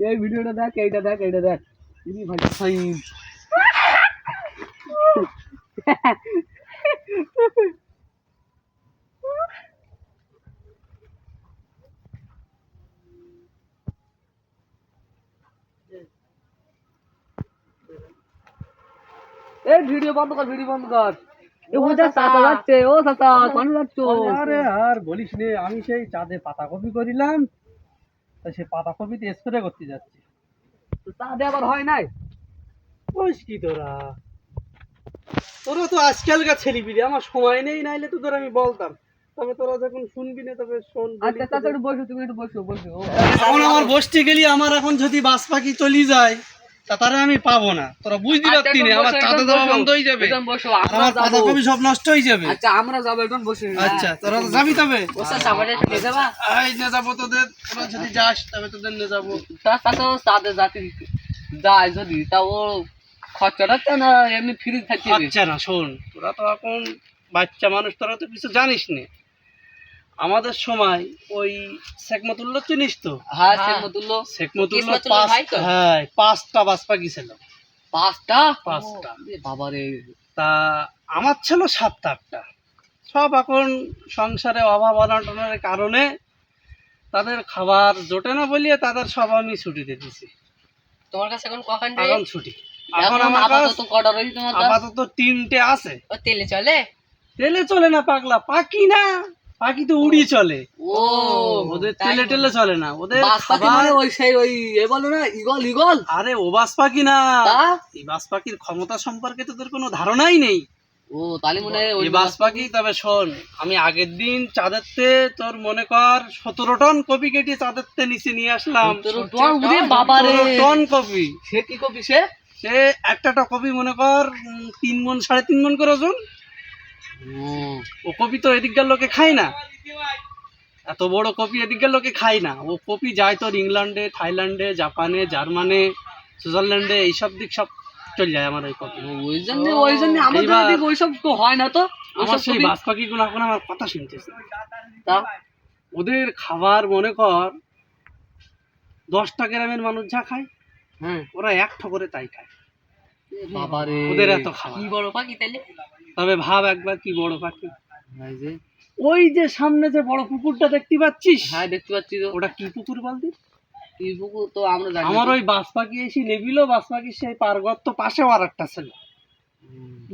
এই ভিডিওটা দেখ, এইটা দেখ, এইটা দেখ। ইনি ভাই ফাইন। এই ভিডিও বন্ধ কর, ভিডিও বন্ধ কর। এ ওটা চাচা যাচ্ছে, ও চাচা কোন যাচ্ছ? আরে আর বলিস নে, আমি সেই চাঁদে পাতাকপি করিলাম, তা সে পাতাকপিতে স্প্রে করতে যাচ্ছি। চাঁদে আবার হয় নাই? বলিস কি তোরা, তোরা তো আজকালকার ছেলেপিলে, আমার সময় নেই, নাইলে তো তোরা আমি বলতাম। তবে তোরা যখন শুনবি না তবে শোন। আচ্ছা চাচা একটু বসো, তুমি একটু বসো, বসো। এখন আমার বসতে গেলি, আমার এখন যদি বাস পাখি চলে যায় তা তারা আমি পাবো না। তোরা বুঝতে পারতি না, আমার চাঁদে যাওয়া বন্ধ হয়ে যাবে, বসো, আর আমার পাতাকপি সব নষ্ট হয়ে যাবে। আচ্ছা আমরা যাবো, একদম বসে। আচ্ছা তোরা তো যাবি তবে? ও চাচা আমাদের একটু নিয়ে যাবা? এই নিয়ে যাবো তোদের, তোরা যদি যাস তবে তোদের নিয়ে যাবো। চাচা তো চাঁদে যাতে যায় যদি, তা ও খরচাটা না এমনি ফ্রি থাকছে। আচ্ছা না শোন, তোরা তো এখন বাচ্চা মানুষ, তোরা তো কিছু জানিস না। আমাদের সময় ওই শেখ মতুল্লাহ চিনিস তো? হ্যাঁ শেখ মতুল্লাহ। শেখ মতুল্লাহ হ্যাঁ 5টা বাস পাখি ছিল। 5টা? 5টা বাবারে। তা আমার ছিল 7-8টা। সব এখন সংসারে অভাব অনটনের কারণে তাদের খাবার জোটে না বলিয়ে তাদের সব আমি ছুটিতে দিছি। তোমার কাছে এখন কখন এখন ছুটি, এখন আমার আপাতত কটা রয়েছে তোমার কাছে? আপাতত 3টে আছে। ও তেলে চলে? তেলে চলে না পাগলা, পাখি না, পাখি তো উড়ি চলে। ও ওদের তেলে টেলে চলে না, ওদের বাস পাখি মানে ওই সেই ওই এ বলো না, ইগল ইগল। আরে ও বাস পাখি না, তা এই বাস পাখির ক্ষমতা সম্পর্কে তোদের কোনো ধারণাই নেই। ও তাহলে মনে হয় ওই বাস পাখি। তবে শোন, আমি আগের দিন চাঁদেরতে তোর মনে কর 17 টন কপি কেটে চাঁদেরতে নিচে নিয়ে আসলাম। বাবারে 17 টন কপি। সে কি কপি? সে সে একটা কপি মনে কর 3 মণ 3.5 মণ করে ওজন। ও কপি তো এদিককার লোকে খায় না, এত বড় কপি এদিককার লোকে খায় না। ও কপি যায় তোর ইংল্যান্ডে, থাইল্যান্ডে, জাপানে, জার্মানে, সুইজারল্যান্ডে, এইসব দিক সব চলে যায় আমার ওই কপি। ওই জন্য আমাদের এদিকে ওইসব তো হয় না। তো আমার সেই বাস পাখিগুলো এখন আমার কথা শুনতেছে। তা ওদের খাবার মনে কর 10টা গ্রামের মানুষ যা খায়, হ্যাঁ ওরা 1 ঠোকরে তাই খায়। বাবারে ওদের এত খাবার। কি বড় পাখি তাইলে? তবে ভাব একবার কি বড় পাখি। ওই যে সামনে যে বড় পুকুরটা দেখতে পাচ্ছিস? হ্যাঁ দেখতে পাচ্ছি তো। ওটা কি পুকুর বলতি? কি পুকুর তো আমরা জানি। আমার ওই বাস পাখি এসে লেবিলো, বাস পাখি সেই পারগত পাশেও আর একটা ছিল।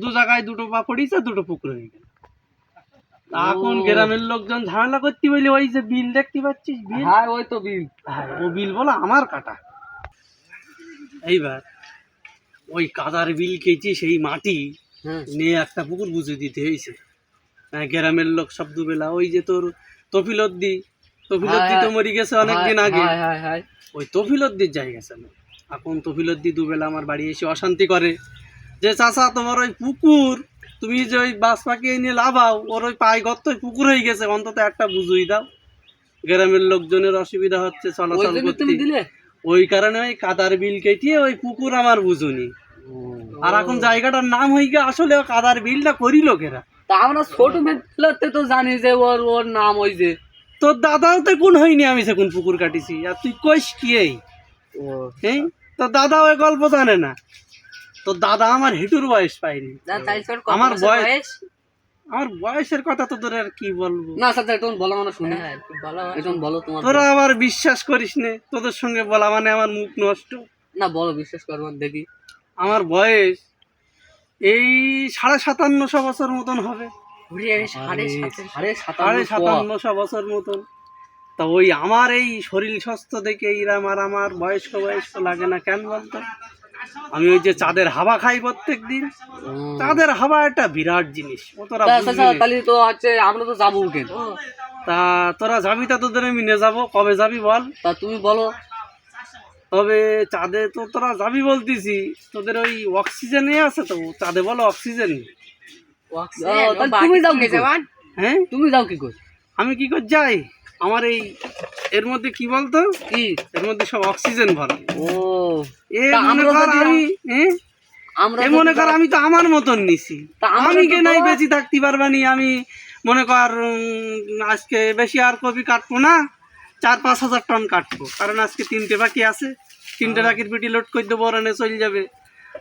2 জায়গায় 2টো পা পড়িয়েছে, 2টো পুকুর হয়ে গেল। এখন গ্রামের লোকজন ঝামেলা করতে বলি, ওই যে বিল দেখতে পাচ্ছিস বিল? হ্যাঁ ওই তো বিল। হ্যাঁ ও বিল বলো আমার কাটা। এইবার ওই কাদার বিল কেটে সেই মাটি নিয়ে একটা পুকুর বুঝে দিতে হয়েছে। গ্রামের লোক সব দুবেলা, ওই যে তোর তফিলদ্দি তো মরে গেছে অনেকদিন আগে, ওই তফিলদ্দির জায়গা ছিল। এখন তফিলদ্দি দুবেলা আমার বাড়ি এসে অশান্তি করে যে চাচা তোমার ওই পুকুর, তুমি যে ওই বাস পাখি নিয়ে লাভাও, ওর ওই পায়ে গর্ত পুকুর হয়ে গেছে, অন্তত একটা বুঝুই দাও। গ্রামের লোকজনের অসুবিধা হচ্ছে চলাচল করতে, ওই কারণে ওই কাদার বিল কেটিয়ে ওই পুকুর আমার বুঝুনি। আর এখন জায়গাটার নাম হয়ে গিয়ে আসলে কাদার বিলটা করি লোকেরা। তা আমরা ছোট মেয়েতে তো জানি যে ওর ওর নাম ওই যে তোর দাদাও তো কোন হয়নি, আমি সে কোন পুকুর কাটিছি, আর তুই কইস কি? এই তোর দাদা ওই গল্প জানে না। তোর দাদা আমার হিটুর বয়স পাইনি। আমার বয়স, আমার বয়সের কথা তোদের আর কি বলবো। না স্যার একটু বলো, মানে শুনি একটু বলো তোমার। তোরা আবার বিশ্বাস করিস নে, তোদের সঙ্গে বলা মানে আমার মুখ নষ্ট। না বলো, বিশ্বাস করবো দেখি। আমার বয়স এই 5750 বছর মতন হবে। 5750 বছর মতন। তা ওই আমার এই শরীর স্বাস্থ্য দেখে এরাম আর আমার বয়স্ক লাগে না কেন বলতো? আমি ওই যে চাঁদের হাওয়া খাই প্রত্যেক দিন। চাঁদের হাওয়া একটা বিরাট জিনিস, তাহলে তো হচ্ছে আমরা তো যাবো কেন? তা তোরা যাবি, তা তোদের আমি নিয়ে যাবো। কবে যাবি বল? তা তুমি বলো। তবে চাঁদে তো তোরা যাবি বলতেছি, তোদের ওই অক্সিজেন আছে তো চাঁদে? বলো অক্সিজেন। তুমি যাও কি? হ্যাঁ তুমি যাও কি কর? আমি কি করে যাই? আমার এই এর মধ্যে কি বলতো, কি এর মধ্যে সব অক্সিজেন ভরে। ও মনে কর আমি তো আমার মতন নিছি, আমি কে নাই বেঁচে থাকতে পারবানি। আমি মনে কর আজকে বেশি আর কপি কাটবো না, 4-5 হাজার টন কাটবো, কারণ আজকে 3টে বাকি আছে, 3টে বাকির পেটি লোড করে দেবো, ওরানে চলে যাবে।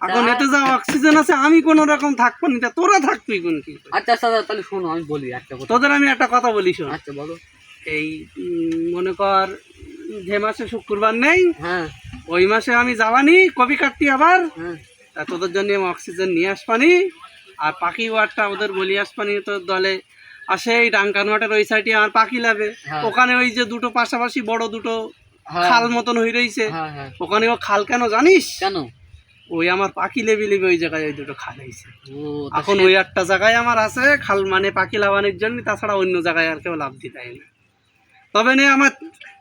এখন এতে যা অক্সিজেন আছে আমি কোনো রকম থাকবো না, তোরা থাকবি কোন কি? আচ্ছা আচ্ছা তাহলে শোনো আমি বলি একটা কথা। তোদের আমি একটা কথা বলি শোন। আচ্ছা বলো। এই মনে কর যে মাসে শুক্রবার নেই, হ্যাঁ ওই মাসে আমি যাবানি কপি কাটতি আবার, হ্যাঁ তা তোদের জন্য আমি অক্সিজেন নিয়ে আসবানি, আর পাখি ওয়ার্ডটা ওদের বলি আসবানি। তোর দলে আসে এই ডাঙ্কান ওয়াটের ওই সাইডে আমার পাখি লাভে, হ্যাঁ। ওখানে ওই যে দুটো পাশাপাশি বড় দুটো হ্যাঁ। খাল মতন হয়ে রয়েছে, হ্যাঁ হ্যাঁ। ওখানে ও খাল কেন জানিস? কেন? ওই আমার পাখি লেবি লেবি ওই জায়গায় ওই দুটো খাল হয়েছে। ও তা এখন ওই একটা জায়গায় আমার আছে খাল, মানে পাখি লাভানোর জন্য, তাছাড়া অন্য জায়গায় আর কেউ লাভ দিতে না। তবে নে আমার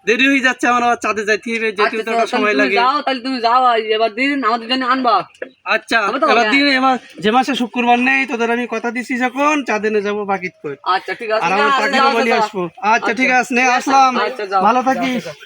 দেরি হয়ে যাচ্ছে, আমার আবার চাঁদে যাইতে হবে, যেতে আচ্ছা, তো একটা সময় লাগে। যাও তাহলে তুমি যাও, এবার দিন আমাদের জন্য আনবা। আচ্ছা হবে তো? এবার দিন, এবার যে মাসে শুক্রবার নেই তোদের আমি কথা দিছি যখন চাঁদে নিয়ে যাবো পাখি করে, আচ্ছা ঠিক আছে, আর আমার পাখিকে বলে আসবো। আচ্ছা ঠিক আছে, নে আসলাম, আচ্ছা, যাও, ভালো যাও, থাকিস। যাও।